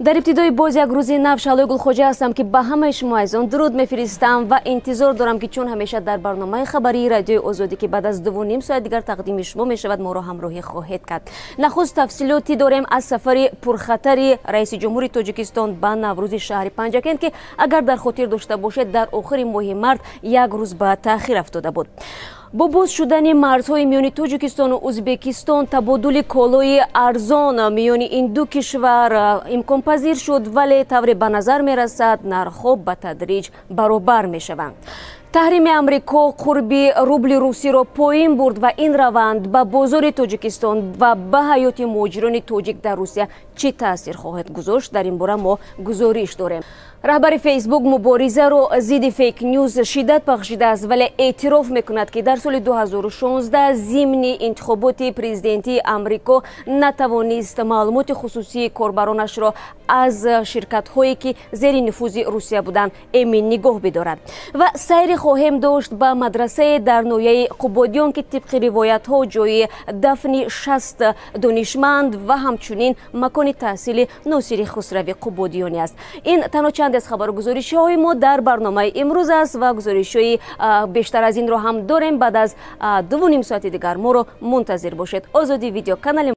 در ابتدای باز یک روز نو شالوی گلخوجه هستم که به همه شما عزیزان درود میفرستم و انتظار دارم که چون همیشه در برنامه خبری رادیوی آزادی که بعد از 2.5 ساعت دیگر تقدیم شما می شود ما را همراهی خواهید کرد. نخست تفصیلاتی داریم از سفر پرخطر رئیس جمهوری تاجیکستان به نوروز شهر پنجکند که اگر در خاطر داشته باشید در آخر ماه مارس یک روز به تأخیر افتاده بود. با باز شدن مرزهای میان تاجیکستان و ازبکستان تبادل کالای ارزان میان این دو کشور امکان پذیر شد، ولی طوری به نظر می رسد نرخ‌ها به تدریج برابر می شوند. تحریم امریکا قربی روبل روسی را پایین برد و این روند به بازار تاجیکستان و به حیات مهاجران تاجیک در روسیه چه تاثیر خواهد گذاشت؟ در این باره ما گزارش داریم. رهبر فیسبوک مبارزه را ضد فیک نیوز شدت بخشیده است، ولی اعتراف میکند که در سال 2016 ضمن انتخابات پرزیدنتی امریکا نتوانست معلومات خصوصی کاربرانش را از شرکت هایی که زیر نفوذ روسیه بودند امین نگاه بدارد. و سیر خواهیم داشت به مدرسه در نویه قبادیان که طبق روایت ها جای دفن 60 دانشمند و همچنین مکان تحصیل ناصر خسروی قبادیانی است. این تنها چند از خبرگزارشی های ما در برنامه امروز است و گزارش‌های بیشتر از این را هم داریم. بعد از 2.5 ساعت دیگر ما را منتظر باشید. آزادی ویدیو کانال